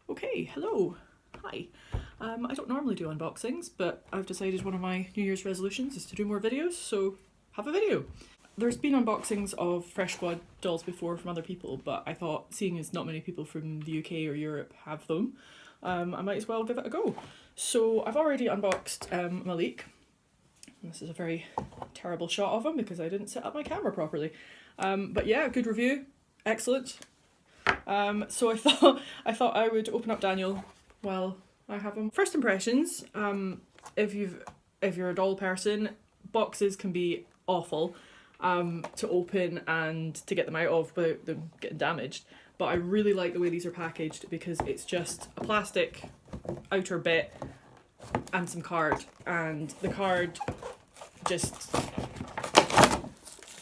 Okay, hello. Hi. I don't normally do unboxings, but I've decided one of my New Year's resolutions is to do more videos, so have a video. There's been unboxings of Fresh Squad dolls before from other people, but I thought, seeing as not many people from the UK or Europe have them, I might as well give it a go. So I've already unboxed Malik. This is a very terrible shot of him because I didn't set up my camera properly. But yeah, good review. Excellent. So I thought I would open up Daniel while I have him. First impressions, if you're a doll person, boxes can be awful to open and to get them out of without them getting damaged. But I really like the way these are packaged because it's just a plastic outer bit and some card, and the card just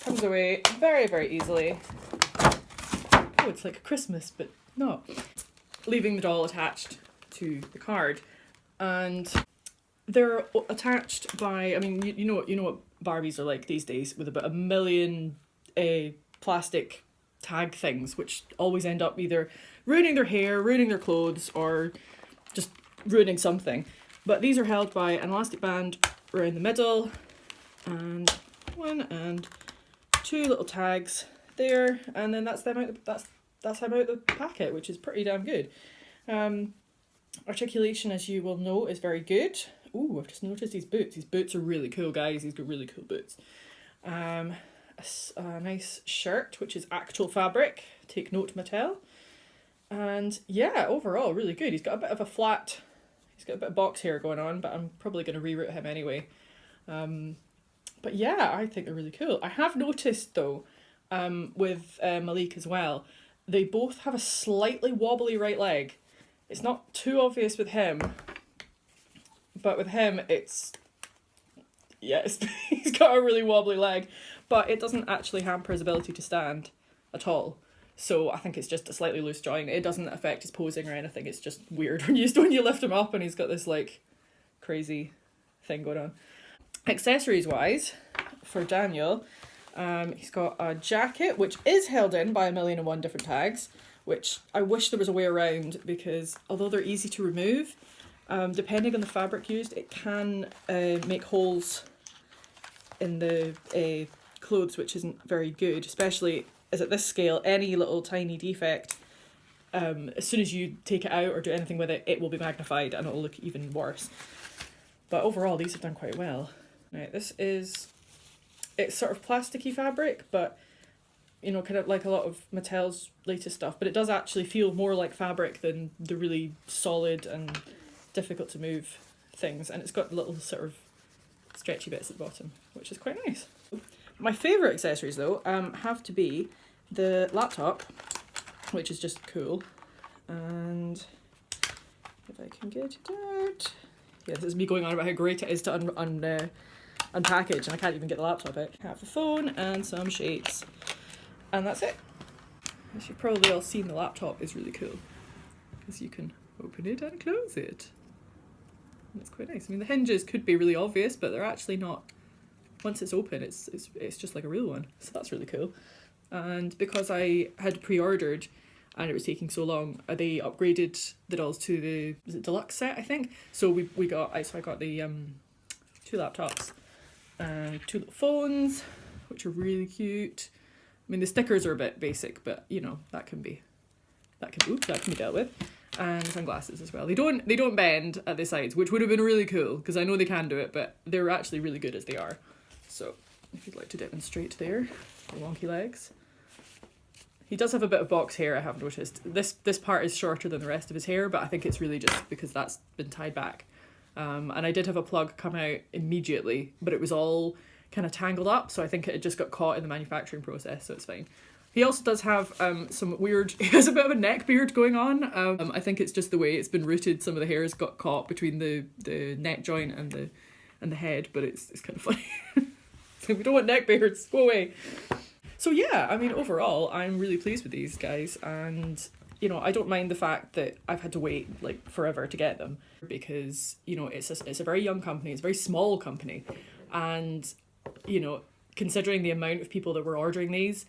comes away very, very easily. Oh, it's like Christmas, but not. Leaving the doll attached to the card. And they're attached by, I mean, you know what Barbies are like these days, with about a million plastic tag things, which always end up either ruining their hair, ruining their clothes, or just ruining something. But these are held by an elastic band around the middle, and one and two little tags there, and then that's them out. That's them out the packet, which is pretty damn good. Articulation, as you will know, is very good. Ooh, I've just noticed these boots. These boots are really cool, guys. These are really cool boots. A nice shirt, which is actual fabric. Take note, Mattel. And yeah, overall, really good. He's got a bit of box hair going on, but I'm probably going to reroute him anyway. But yeah, I think they're really cool. I have noticed though, with Malik as well, they both have a slightly wobbly right leg. It's not too obvious with him, but with him he's got a really wobbly leg, but it doesn't actually hamper his ability to stand at all. So I think it's just a slightly loose joint. It doesn't affect his posing or anything. It's just weird when you lift him up and he's got this like crazy thing going on. Accessories wise, for Daniel, he's got a jacket which is held in by 1,000,001 different tags, which I wish there was a way around, because although they're easy to remove, depending on the fabric used, it can make holes in the clothes, which isn't very good, especially as at this scale, any little tiny defect, as soon as you take it out or do anything with it, it will be magnified and it'll look even worse. But overall, these have done quite well. Right, it's sort of plasticky fabric, but you know, kind of like a lot of Mattel's latest stuff, but it does actually feel more like fabric than the really solid and difficult to move things. And it's got little sort of stretchy bits at the bottom, which is quite nice. My favourite accessories though have to be the laptop, which is just cool. And if I can get it out. Yeah, this is me going on about how great it is to unpackage, and I can't even get the laptop out. I have the phone and some shapes, and that's it. As you've probably all seen, the laptop is really cool because you can open it and close it. And it's quite nice. I mean, the hinges could be really obvious, but they're actually not. Once it's open, it's just like a real one. So that's really cool. And because I had pre-ordered and it was taking so long, they upgraded the dolls to the deluxe set, I think. So I got the 2 laptops and 2 little phones, which are really cute. I mean, the stickers are a bit basic, but you know, that can be dealt with. And sunglasses as well. They don't bend at the sides, which would have been really cool because I know they can do it, but they're actually really good as they are. So if you'd like to demonstrate there, the wonky legs. He does have a bit of box hair, I have noticed. This part is shorter than the rest of his hair, but I think it's really just because that's been tied back. And I did have a plug come out immediately, but it was all kind of tangled up, so I think it just got caught in the manufacturing process, so it's fine. He also does have some weird, he has a bit of a neck beard going on. I think it's just the way it's been rooted. Some of the hairs got caught between the neck joint and the head, but it's kind of funny. So we don't want neck beards, go away. So yeah, I mean, overall, I'm really pleased with these guys, and you know, I don't mind the fact that I've had to wait like forever to get them, because you know, it's a very young company, it's a very small company, and you know, considering the amount of people that were ordering these,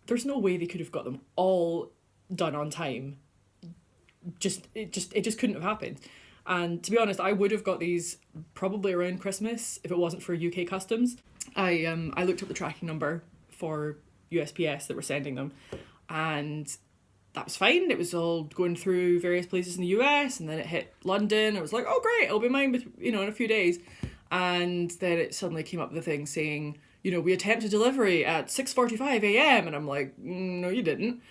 there's no way they could have got them all done on time it just couldn't have happened. And to be honest, I would have got these probably around Christmas if it wasn't for UK customs. I looked up the tracking number for USPS that were sending them, and that was fine. It was all going through various places in the US, and then it hit London. I was like, oh great, it'll be mine, in a few days. And then it suddenly came up with the thing saying, we attempted delivery at 6:45 a.m. And I'm like, no, you didn't.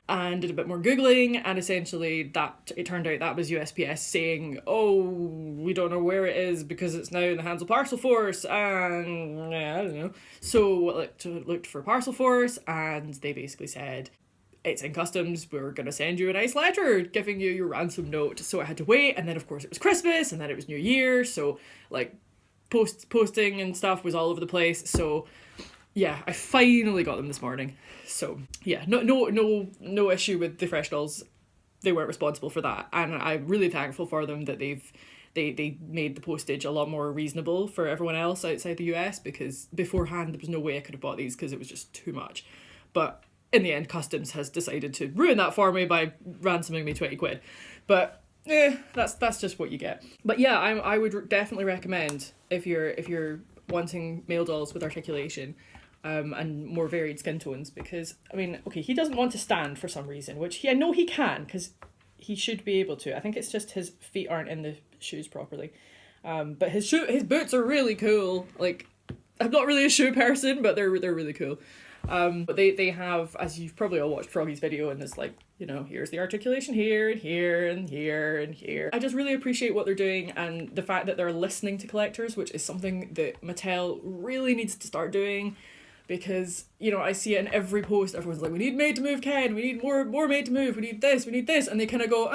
And did a bit more Googling, and essentially it turned out that was USPS saying, oh, we don't know where it is because it's now in the hands of Parcel Force, and I don't know. So I looked for Parcel Force, and they basically said, it's in customs, we're going to send you a nice letter giving you your ransom note. So I had to wait, and then of course it was Christmas, and then it was New Year, so like posting and stuff was all over the place. So yeah, I finally got them this morning. So yeah, no issue with the fresh dolls. They weren't responsible for that, and I'm really thankful for them that they made the postage a lot more reasonable for everyone else outside the US, because beforehand there was no way I could have bought these because it was just too much. But in the end, customs has decided to ruin that for me by ransoming me 20 quid. But that's just what you get. But yeah, I would definitely recommend if you're wanting male dolls with articulation, and more varied skin tones, because okay, he doesn't want to stand for some reason, which I know he can, because he should be able to. I think it's just his feet aren't in the shoes properly. But his boots are really cool. Like, I'm not really a shoe person, but they're really cool. But they have, as you've probably all watched Froggy's video, and there's like, here's the articulation here and here and here and here. I just really appreciate what they're doing, and the fact that they're listening to collectors, which is something that Mattel really needs to start doing, because, I see it in every post. Everyone's like, we need Made to Move Ken, we need more Made to Move, we need this, and they kind of go,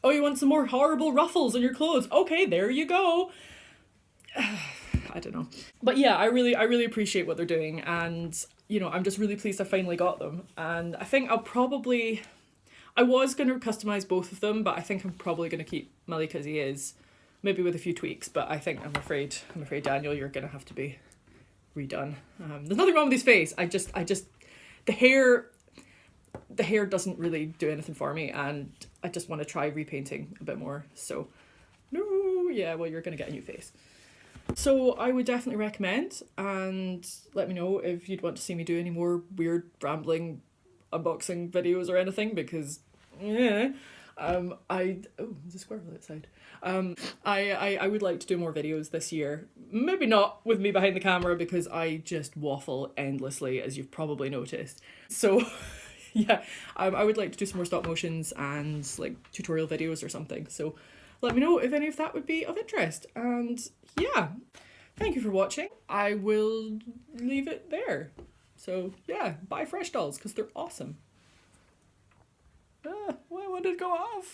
oh, you want some more horrible ruffles on your clothes? Okay, there you go. I don't know. But yeah, I really appreciate what they're doing, and I'm just really pleased I finally got them. And I think I was going to customize both of them, but I think I'm probably going to keep Malik as he is, maybe with a few tweaks. But I'm afraid Daniel, you're going to have to be redone. There's nothing wrong with his face. I just the hair doesn't really do anything for me, and I just want to try repainting a bit more. So no, yeah, well, you're going to get a new face. So I would definitely recommend, and let me know if you'd want to see me do any more weird rambling unboxing videos or anything, because there's a squirrel outside. I would like to do more videos this year. Maybe not with me behind the camera, because I just waffle endlessly, as you've probably noticed. So yeah, I would like to do some more stop motions and like tutorial videos or something. So let me know if any of that would be of interest. And yeah, thank you for watching. I will leave it there. So yeah, buy fresh dolls because they're awesome. Why would it go off?